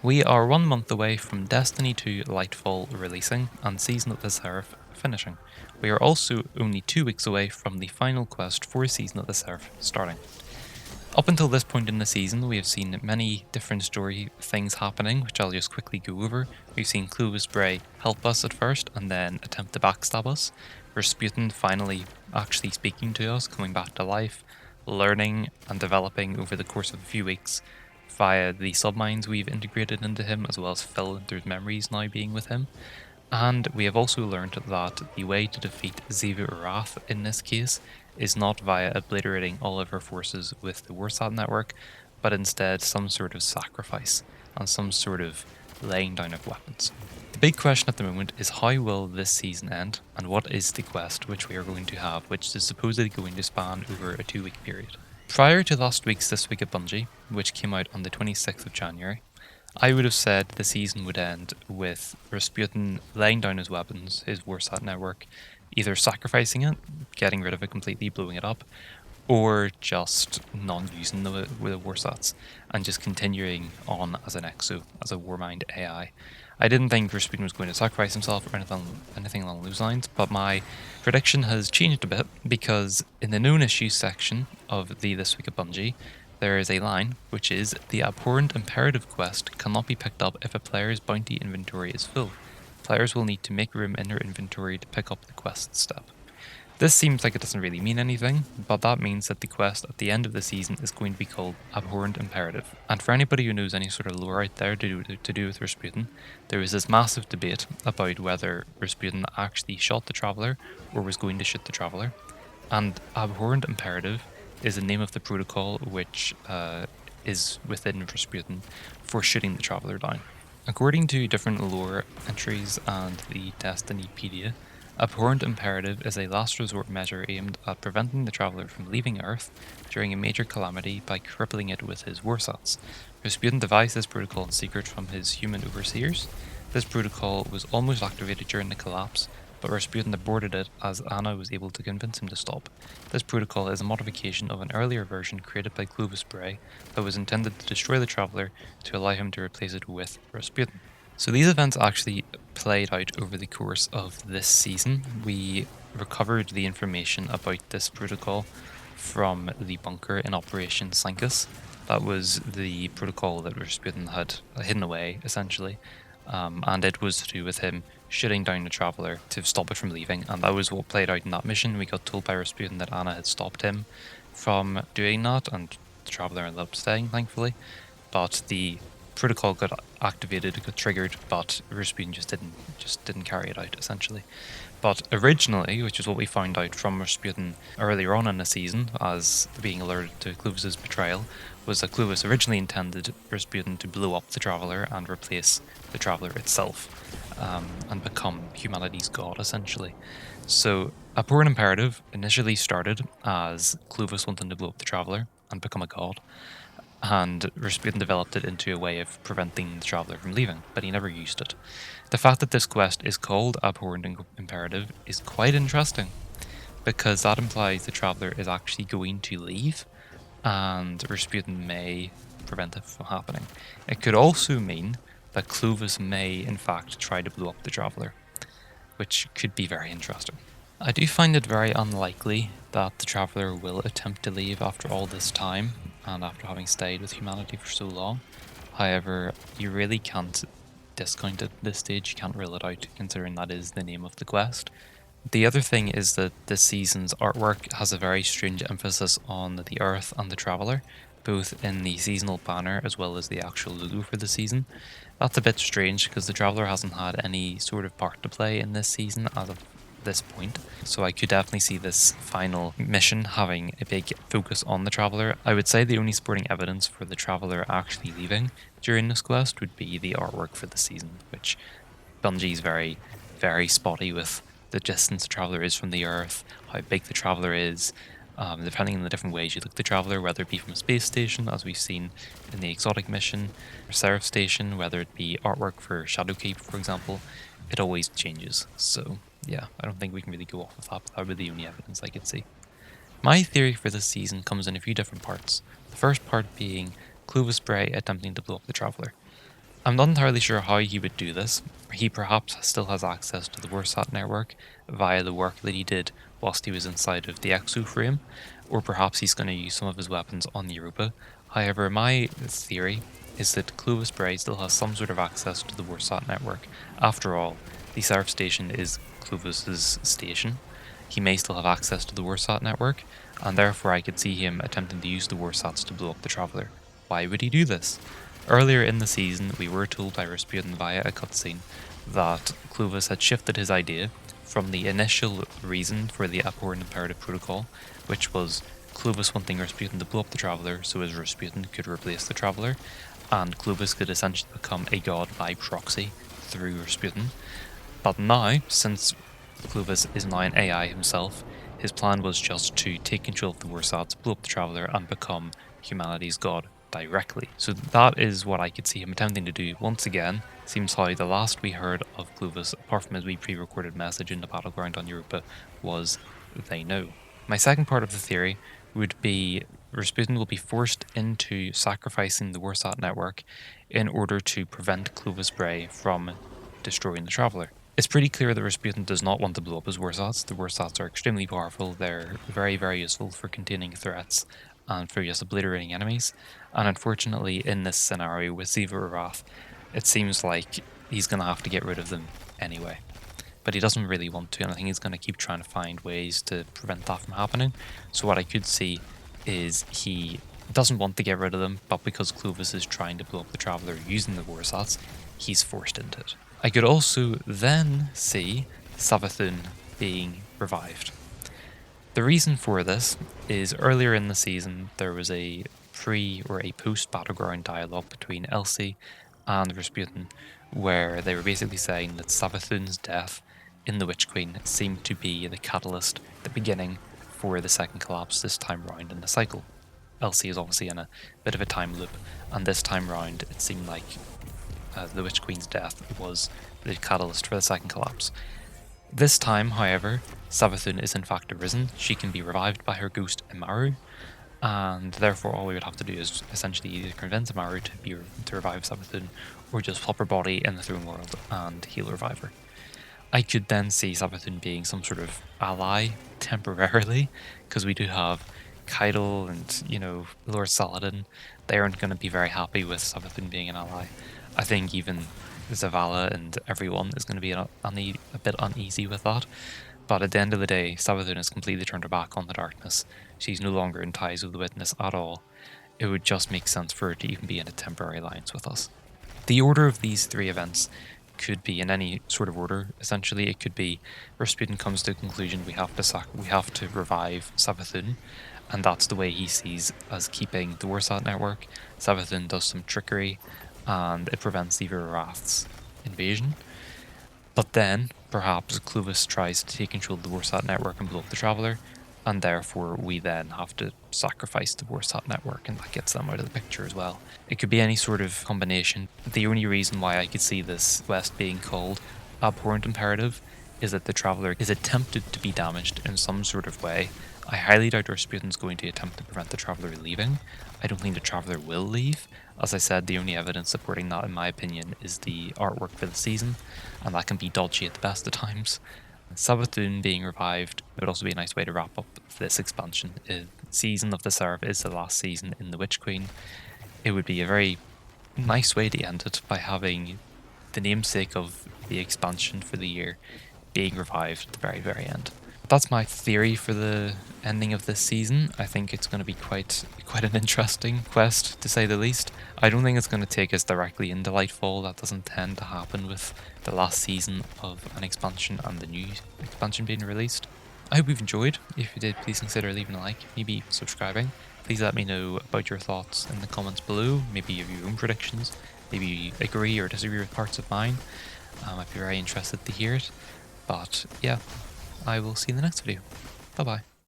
We are 1 month away from Destiny 2 Lightfall releasing and Season of the Seraph finishing. We are also only 2 weeks away from the final quest for Season of the Seraph starting. Up until this point in the season, we have seen many different story things happening, which I'll just quickly go over. We've seen Clovis Bray help us at first and then attempt to backstab us. Rasputin finally actually speaking to us, coming back to life, learning and developing over the course of a few weeks via the submines we've integrated into him, as well as Filter's memories now being with him. And we have also learned that the way to defeat Ziva Urath in this case is not via obliterating all of her forces with the Warsat network, but instead some sort of sacrifice and some sort of laying down of weapons. The big question at the moment is how will this season end, and what is the quest which we are going to have, which is supposedly going to span over a 2-week period. Prior to last week's This Week at Bungie, which came out on the 26th of January, I would have said the season would end with Rasputin laying down his weapons, his Warsat network, either sacrificing it, getting rid of it completely, blowing it up, or just not using the Warsats and just continuing on as an exo, as a Warmind AI. I didn't think Rasputin was going to sacrifice himself or anything along those lines, but my prediction has changed a bit because in the known issues section of the This Week at Bungie, there is a line which is, the Abhorrent Imperative quest cannot be picked up if a player's bounty inventory is full. Players will need to make room in their inventory to pick up the quest step. This seems like it doesn't really mean anything, but that means that the quest at the end of the season is going to be called Abhorrent Imperative. And for anybody who knows any sort of lore out there to do with Rasputin, there was this massive debate about whether Rasputin actually shot the Traveller or was going to shoot the Traveller. And Abhorrent Imperative is the name of the protocol which is within Rasputin for shooting the Traveller down. According to different lore entries and the Destinypedia, Abhorrent Imperative is a last resort measure aimed at preventing the Traveller from leaving Earth during a major calamity by crippling it with his Warsats. Rasputin devised this protocol in secret from his human overseers. This protocol was almost activated during the collapse, but Rasputin aborted it as Anna was able to convince him to stop. This protocol is a modification of an earlier version created by Clovis Bray that was intended to destroy the Traveller to allow him to replace it with Rasputin. So these events actually played out over the course of this season. We recovered the information about this protocol from the bunker in Operation Sancus. That was the protocol that Rasputin had hidden away, essentially. And it was to do with him shooting down the Traveller to stop it from leaving, and that was what played out in that mission. We got told by Rasputin that Anna had stopped him from doing that, and the Traveller ended up staying, thankfully. But the protocol got activated, got triggered, but Rasputin just didn't carry it out, essentially. But originally, which is what we found out from Rasputin earlier on in the season, as being alerted to Clovis's betrayal, was that Clovis originally intended Rasputin to blow up the Traveller and replace the Traveller itself, and become humanity's god, essentially. So, Abhorrent Imperative initially started as Clovis wanting to blow up the Traveller and become a god, and Rasputin developed it into a way of preventing the Traveller from leaving, but he never used it. The fact that this quest is called Abhorrent Imperative is quite interesting, because that implies the Traveller is actually going to leave, and Rasputin may prevent it from happening. It could also mean that Clovis may, in fact, try to blow up the Traveller, which could be very interesting. I do find it very unlikely that the Traveller will attempt to leave after all this time, and after having stayed with humanity for so long. However, you really can't discount it at this stage, you can't rule it out, considering that is the name of the quest. The other thing is that this season's artwork has a very strange emphasis on the Earth and the Traveller, both in the seasonal banner as well as the actual logo for the season. That's a bit strange because the Traveller hasn't had any sort of part to play in this season as of this point, so I could definitely see this final mission having a big focus on the Traveller. I would say the only supporting evidence for the Traveller actually leaving during this quest would be the artwork for the season, which Bungie's very, very spotty with the distance the Traveller is from the Earth, how big the Traveller is, depending on the different ways you look at the Traveller, whether it be from a space station, as we've seen in the Exotic mission, or Seraph Station, whether it be artwork for Shadowkeep, for example, it always changes. So yeah, I don't think we can really go off of that, but that would be the only evidence I could see. My theory for this season comes in a few different parts. The first part being Clovis Bray attempting to blow up the Traveller. I'm not entirely sure how he would do this. He perhaps still has access to the Warsat network via the work that he did whilst he was inside of the exoframe, or perhaps he's going to use some of his weapons on Europa. However, my theory is that Clovis Bray still has some sort of access to the Warsat network. After all, the Seraph station is Clovis's station. He may still have access to the Warsat network, and therefore I could see him attempting to use the Warsats to blow up the Traveller. Why would he do this? Earlier in the season, we were told by Rasputin via a cutscene that Clovis had shifted his idea from the initial reason for the Abhorrent Imperative protocol, which was Clovis wanting Rasputin to blow up the Traveller so as Rasputin could replace the Traveller, and Clovis could essentially become a god by proxy through Rasputin. But now, since Clovis is now an AI himself, his plan was just to take control of the Warsats, blow up the Traveller, and become humanity's god directly. So that is what I could see him attempting to do once again. Seems how the last we heard of Clovis, apart from his wee pre-recorded message in the battleground on Europa, was they know. My second part of the theory would be Rasputin will be forced into sacrificing the Warsat network in order to prevent Clovis Bray from destroying the Traveller. It's pretty clear that Rasputin does not want to blow up his Warsats. The Warsats are extremely powerful, they're very, very useful for containing threats and for just obliterating enemies. And unfortunately, in this scenario with Ziva Wrath, it seems like he's going to have to get rid of them anyway. But he doesn't really want to, and I think he's going to keep trying to find ways to prevent that from happening. So what I could see is he doesn't want to get rid of them, but because Clovis is trying to blow up the Traveller using the Warsats, he's forced into it. I could also then see Savathun being revived. The reason for this is earlier in the season there was a pre or a post battleground dialogue between Elsie and Rasputin where they were basically saying that Savathun's death in the Witch Queen seemed to be the catalyst, the beginning for the second collapse this time round in the cycle. Elsie is obviously in a bit of a time loop, and this time round it seemed like the Witch Queen's death was the catalyst for the second collapse. This time, however, Savathun is in fact arisen. She can be revived by her ghost Imaru, and therefore all we would have to do is essentially either convince Imaru to revive Savathun, or just pop her body in the throne world and heal revive her. I could then see Savathun being some sort of ally temporarily, because we do have Keitel and, Lord Saladin. They aren't going to be very happy with Savathun being an ally. I think even Zavala and everyone is going to be a bit uneasy with that. But at the end of the day, Savathun has completely turned her back on the darkness. She's no longer in ties with the Witness at all. It would just make sense for her to even be in a temporary alliance with us. The order of these three events could be in any sort of order. Essentially, it could be Rasputin comes to the conclusion we have to revive Savathun, and that's the way he sees as keeping the Warsat network. Savathun does some trickery, and it prevents Ziva Wrath's invasion. But then, perhaps Clovis tries to take control of the Warsat network and blow up the Traveller, and therefore we then have to sacrifice the Warsat network, and that gets them out of the picture as well. It could be any sort of combination. The only reason why I could see this quest being called Abhorrent Imperative is that the Traveller is attempted to be damaged in some sort of way. I highly doubt Rasputin's going to attempt to prevent the Traveller leaving. I don't think the Traveller will leave. As I said, the only evidence supporting that, in my opinion, is the artwork for the season, and that can be dodgy at the best of times. Savathun being revived would also be a nice way to wrap up this expansion. Season of the Seraph is the last season in the Witch Queen. It would be a very nice way to end it by having the namesake of the expansion for the year being revived at the very, very end. That's my theory for the ending of this season. I think it's going to be quite an interesting quest, to say the least. I don't think it's going to take us directly into Lightfall. That doesn't tend to happen with the last season of an expansion and the new expansion being released. I hope you've enjoyed. If you did, please consider leaving a like, maybe even subscribing. Please let me know about your thoughts in the comments below. Maybe you have your own predictions. Maybe you agree or disagree with parts of mine. I'd be very interested to hear it. But yeah, I will see you in the next video. Bye bye.